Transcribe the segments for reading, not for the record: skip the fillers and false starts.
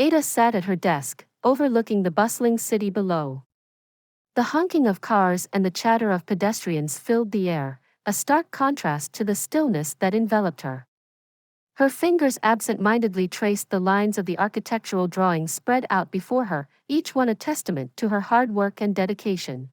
Ada sat at her desk, overlooking the bustling city below. The honking of cars and the chatter of pedestrians filled the air, a stark contrast to the stillness that enveloped her. Her fingers absent-mindedly traced the lines of the architectural drawings spread out before her, each one a testament to her hard work and dedication.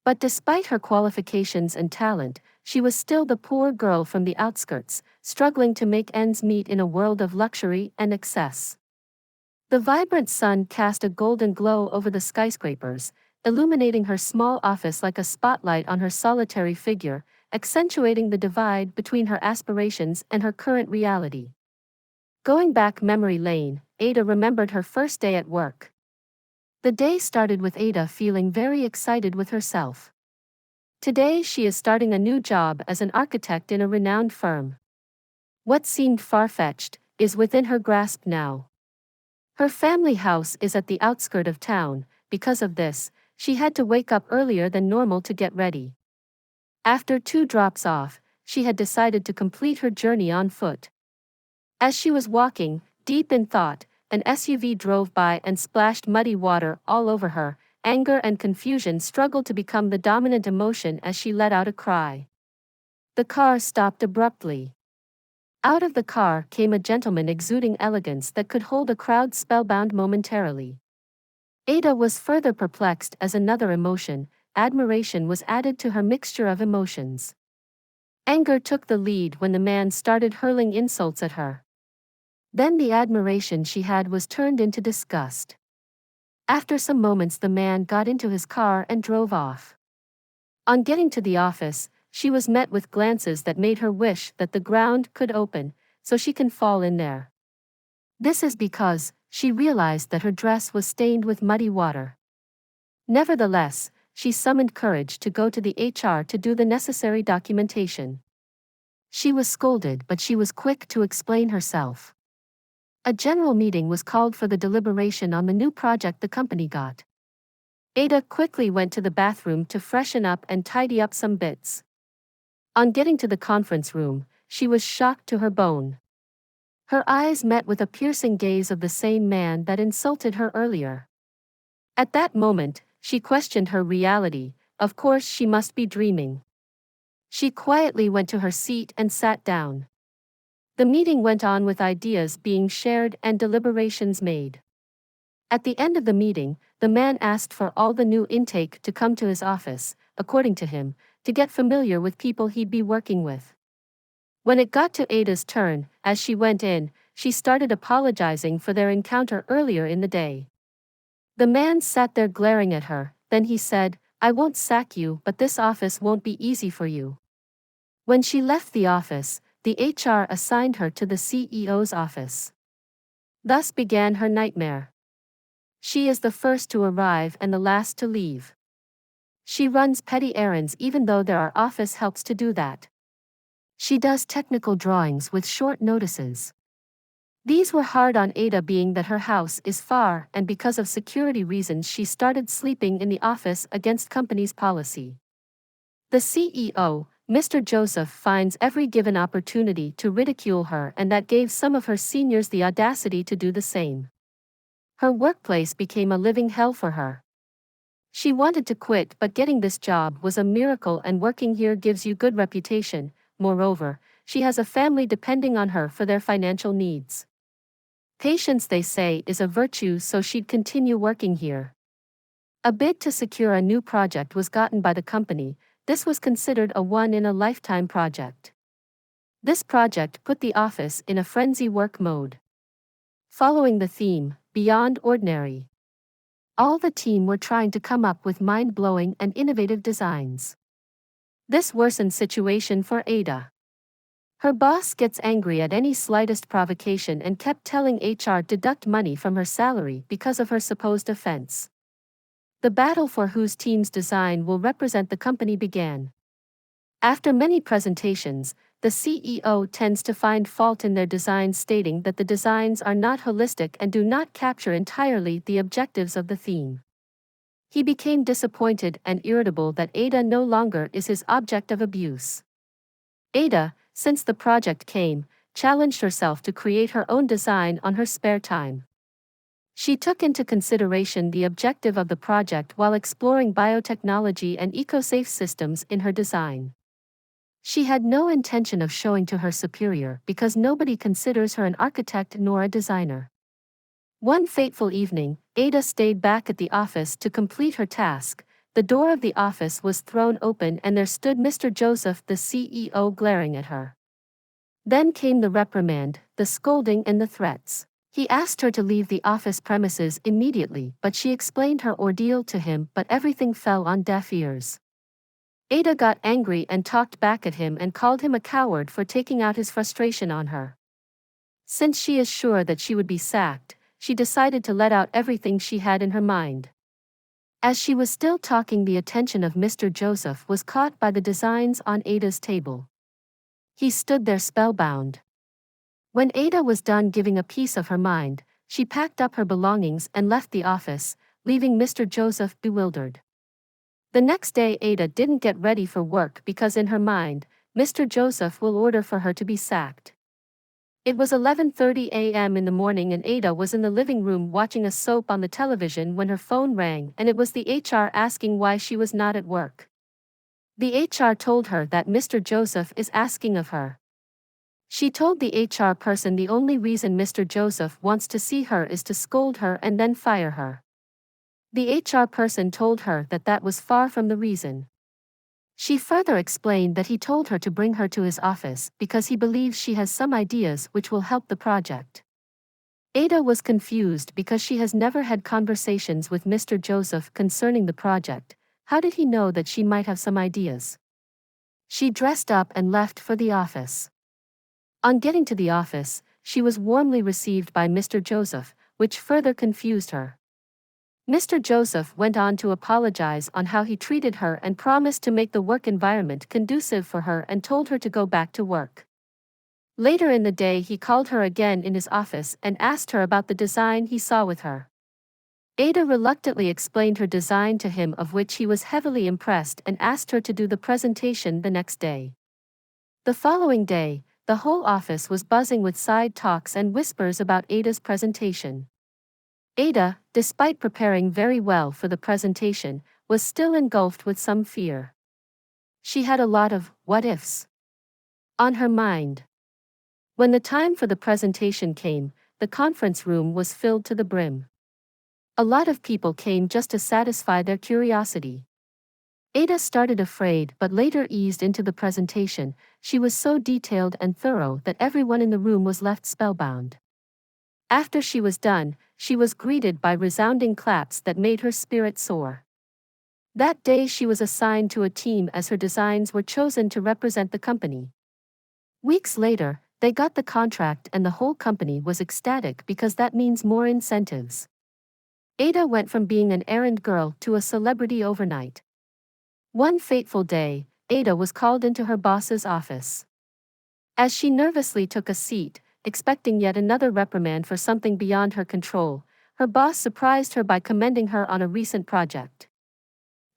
But despite her qualifications and talent, she was still the poor girl from the outskirts, struggling to make ends meet in a world of luxury and excess. The vibrant sun cast a golden glow over the skyscrapers, illuminating her small office like a spotlight on her solitary figure, accentuating the divide between her aspirations and her current reality. Going back memory lane, Ada remembered her first day at work. The day started with Ada feeling very excited with herself. Today she is starting a new job as an architect in a renowned firm. What seemed far-fetched is within her grasp now. Her family house is at the outskirt of town. Because of this, she had to wake up earlier than normal to get ready. After 2 drops off, she had decided to complete her journey on foot. As she was walking, deep in thought, an SUV drove by and splashed muddy water all over her. Anger and confusion struggled to become the dominant emotion as she let out a cry. The car stopped abruptly. Out of the car came a gentleman exuding elegance that could hold a crowd spellbound momentarily. Ada was further perplexed as another emotion, admiration, was added to her mixture of emotions. Anger took the lead when the man started hurling insults at her. Then the admiration she had was turned into disgust. After some moments the man got into his car and drove off. On getting to the office, she was met with glances that made her wish that the ground could open, so she can fall in there. This is because she realized that her dress was stained with muddy water. Nevertheless, she summoned courage to go to the HR to do the necessary documentation. She was scolded, but she was quick to explain herself. A general meeting was called for the deliberation on the new project the company got. Ada quickly went to the bathroom to freshen up and tidy up some bits. On getting to the conference room, she was shocked to her bone. Her eyes met with a piercing gaze of the same man that insulted her earlier. At that moment, she questioned her reality. Of course she must be dreaming. She quietly went to her seat and sat down. The meeting went on with ideas being shared and deliberations made. At the end of the meeting, the man asked for all the new intake to come to his office, according to him, to get familiar with people he'd be working with. When it got to Ada's turn, as she went in, she started apologizing for their encounter earlier in the day. The man sat there glaring at her, then he said, "I won't sack you, but this office won't be easy for you." When she left the office, the HR assigned her to the CEO's office. Thus began her nightmare. She is the first to arrive and the last to leave. She runs petty errands even though there are office helps to do that. She does technical drawings with short notices. These were hard on Ada being that her house is far, and because of security reasons she started sleeping in the office against company's policy. The CEO, Mr. Joseph, finds every given opportunity to ridicule her, and that gave some of her seniors the audacity to do the same. Her workplace became a living hell for her. She wanted to quit, but getting this job was a miracle, and working here gives you good reputation. Moreover, she has a family depending on her for their financial needs. Patience, they say, is a virtue, so she'd continue working here. A bid to secure a new project was gotten by the company. This was considered a one-in-a-lifetime project. This project put the office in a frenzy work mode. Following the theme, Beyond Ordinary. All the team were trying to come up with mind-blowing and innovative designs. This worsened situation for Ada. Her boss gets angry at any slightest provocation and kept telling HR deduct money from her salary because of her supposed offense. The battle for whose team's design will represent the company began. After many presentations, the CEO tends to find fault in their designs, stating that the designs are not holistic and do not capture entirely the objectives of the theme. He became disappointed and irritable that Ada no longer is his object of abuse. Ada, since the project came, challenged herself to create her own design on her spare time. She took into consideration the objective of the project while exploring biotechnology and eco-safe systems in her design. She had no intention of showing to her superior because nobody considers her an architect nor a designer. One fateful evening, Ada stayed back at the office to complete her task. The door of the office was thrown open and there stood Mr. Joseph, the CEO, glaring at her. Then came the reprimand, the scolding and the threats. He asked her to leave the office premises immediately, but she explained her ordeal to him, but everything fell on deaf ears. Ada got angry and talked back at him and called him a coward for taking out his frustration on her. Since she is sure that she would be sacked, she decided to let out everything she had in her mind. As she was still talking, the attention of Mr. Joseph was caught by the designs on Ada's table. He stood there spellbound. When Ada was done giving a piece of her mind, she packed up her belongings and left the office, leaving Mr. Joseph bewildered. The next day Ada didn't get ready for work because in her mind, Mr. Joseph will order for her to be sacked. It was 11:30 a.m. in the morning and Ada was in the living room watching a soap on the television when her phone rang and it was the HR asking why she was not at work. The HR told her that Mr. Joseph is asking of her. She told the HR person the only reason Mr. Joseph wants to see her is to scold her and then fire her. The HR person told her that that was far from the reason. She further explained that he told her to bring her to his office because he believes she has some ideas which will help the project. Ada was confused because she has never had conversations with Mr. Joseph concerning the project. How did he know that she might have some ideas? She dressed up and left for the office. On getting to the office, she was warmly received by Mr. Joseph, which further confused her. Mr. Joseph went on to apologize on how he treated her and promised to make the work environment conducive for her and told her to go back to work. Later in the day he called her again in his office and asked her about the design he saw with her. Ada reluctantly explained her design to him, of which he was heavily impressed, and asked her to do the presentation the next day. The following day, the whole office was buzzing with side talks and whispers about Ada's presentation. Ada, despite preparing very well for the presentation, was still engulfed with some fear. She had a lot of what-ifs on her mind. When the time for the presentation came, the conference room was filled to the brim. A lot of people came just to satisfy their curiosity. Ada started afraid but later eased into the presentation. She was so detailed and thorough that everyone in the room was left spellbound. After she was done, she was greeted by resounding claps that made her spirit soar. That day she was assigned to a team as her designs were chosen to represent the company. Weeks later, they got the contract and the whole company was ecstatic because that means more incentives. Ada went from being an errand girl to a celebrity overnight. One fateful day, Ada was called into her boss's office. As she nervously took a seat, expecting yet another reprimand for something beyond her control, her boss surprised her by commending her on a recent project.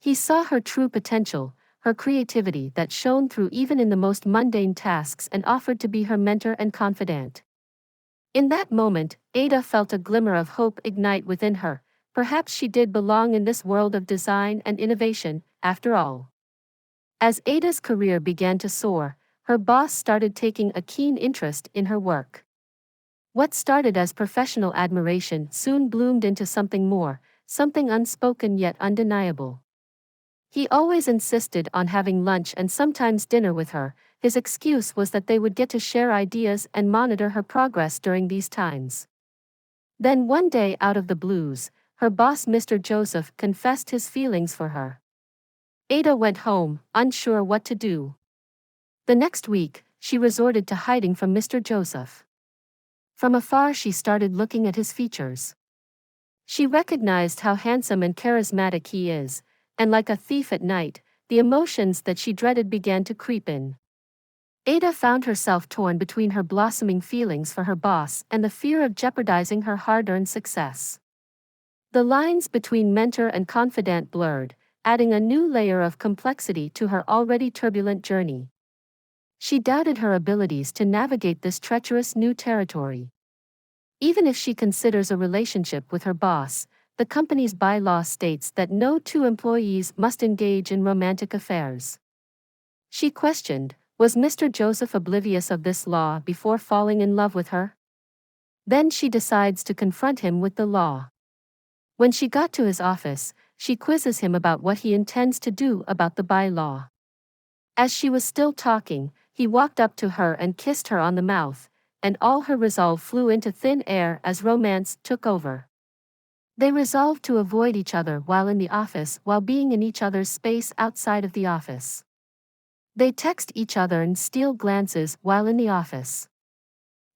He saw her true potential, her creativity that shone through even in the most mundane tasks, and offered to be her mentor and confidant. In that moment, Ada felt a glimmer of hope ignite within her. Perhaps she did belong in this world of design and innovation, after all. As Ada's career began to soar, her boss started taking a keen interest in her work. What started as professional admiration soon bloomed into something more, something unspoken yet undeniable. He always insisted on having lunch and sometimes dinner with her. His excuse was that they would get to share ideas and monitor her progress during these times. Then one day, out of the blues, her boss Mr. Joseph confessed his feelings for her. Ada went home, unsure what to do. The next week, she resorted to hiding from Mr. Joseph. From afar she started looking at his features. She recognized how handsome and charismatic he is, and like a thief at night, the emotions that she dreaded began to creep in. Ada found herself torn between her blossoming feelings for her boss and the fear of jeopardizing her hard-earned success. The lines between mentor and confidant blurred, adding a new layer of complexity to her already turbulent journey. She doubted her abilities to navigate this treacherous new territory. Even if she considers a relationship with her boss, the company's bylaw states that no two employees must engage in romantic affairs. She questioned, was Mr. Joseph oblivious of this law before falling in love with her? Then she decides to confront him with the law. When she got to his office, she quizzes him about what he intends to do about the bylaw. As she was still talking, he walked up to her and kissed her on the mouth, and all her resolve flew into thin air as romance took over. They resolved to avoid each other while in the office while being in each other's space outside of the office. They text each other and steal glances while in the office.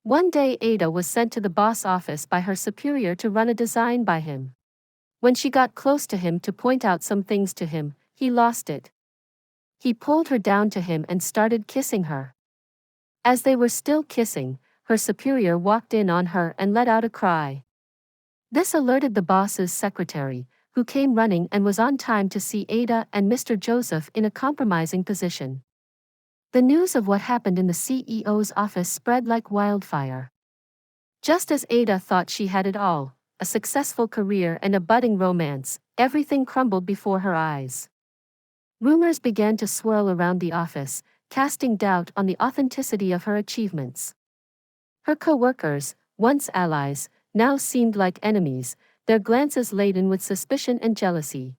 One day Ada was sent to the boss office by her superior to run a design by him. When she got close to him to point out some things to him, he lost it. He pulled her down to him and started kissing her. As they were still kissing, her superior walked in on her and let out a cry. This alerted the boss's secretary, who came running and was on time to see Ada and Mr. Joseph in a compromising position. The news of what happened in the CEO's office spread like wildfire. Just as Ada thought she had it all, a successful career and a budding romance, everything crumbled before her eyes. Rumors began to swirl around the office, casting doubt on the authenticity of her achievements. Her co-workers, once allies, now seemed like enemies, their glances laden with suspicion and jealousy.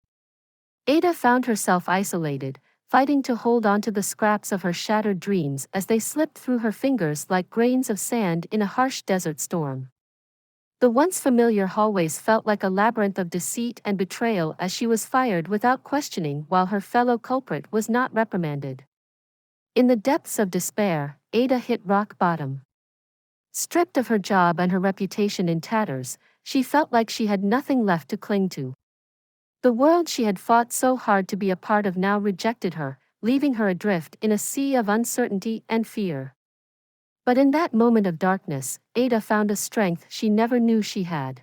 Ada found herself isolated, fighting to hold on to the scraps of her shattered dreams as they slipped through her fingers like grains of sand in a harsh desert storm. The once familiar hallways felt like a labyrinth of deceit and betrayal as she was fired without questioning while her fellow culprit was not reprimanded. In the depths of despair, Ada hit rock bottom. Stripped of her job and her reputation in tatters, she felt like she had nothing left to cling to. The world she had fought so hard to be a part of now rejected her, leaving her adrift in a sea of uncertainty and fear. But in that moment of darkness, Ada found a strength she never knew she had.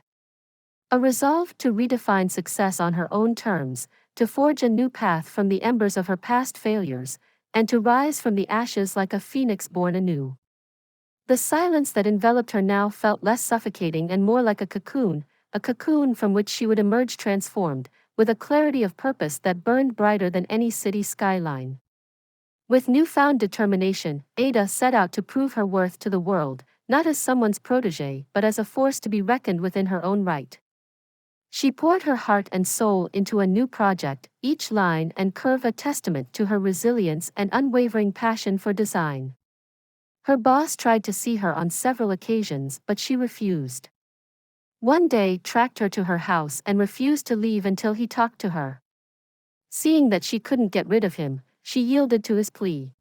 A resolve to redefine success on her own terms, to forge a new path from the embers of her past failures, and to rise from the ashes like a phoenix born anew. The silence that enveloped her now felt less suffocating and more like a cocoon from which she would emerge transformed, with a clarity of purpose that burned brighter than any city skyline. With newfound determination, Ada set out to prove her worth to the world, not as someone's protégé but as a force to be reckoned with in her own right. She poured her heart and soul into a new project, each line and curve a testament to her resilience and unwavering passion for design. Her boss tried to see her on several occasions but she refused. One day tracked her to her house and refused to leave until he talked to her. Seeing that she couldn't get rid of him, she yielded to his plea.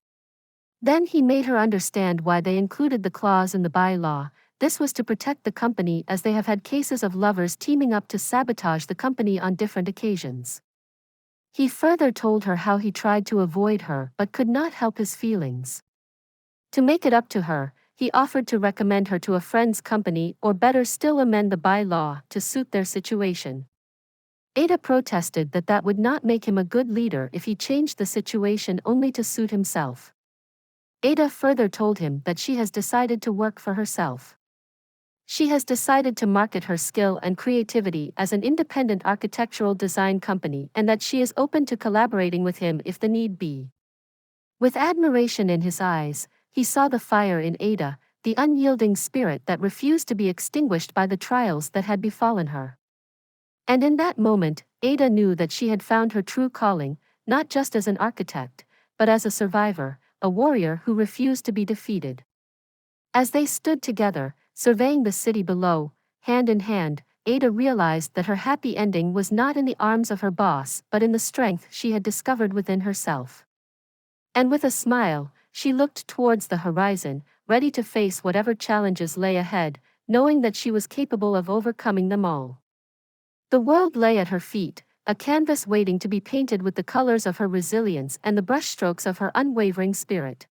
Then he made her understand why they included the clause in the bylaw. This was to protect the company as they have had cases of lovers teaming up to sabotage the company on different occasions. He further told her how he tried to avoid her but could not help his feelings. To make it up to her, he offered to recommend her to a friend's company or better still amend the bylaw to suit their situation. Ada protested that would not make him a good leader if he changed the situation only to suit himself. Ada further told him that she has decided to work for herself. She has decided to market her skill and creativity as an independent architectural design company and that she is open to collaborating with him if the need be. With admiration in his eyes, he saw the fire in Ada, the unyielding spirit that refused to be extinguished by the trials that had befallen her. And in that moment, Ada knew that she had found her true calling, not just as an architect, but as a survivor, a warrior who refused to be defeated. As they stood together, surveying the city below, hand in hand, Ada realized that her happy ending was not in the arms of her boss but in the strength she had discovered within herself. And with a smile, she looked towards the horizon, ready to face whatever challenges lay ahead, knowing that she was capable of overcoming them all. The world lay at her feet, a canvas waiting to be painted with the colors of her resilience and the brushstrokes of her unwavering spirit.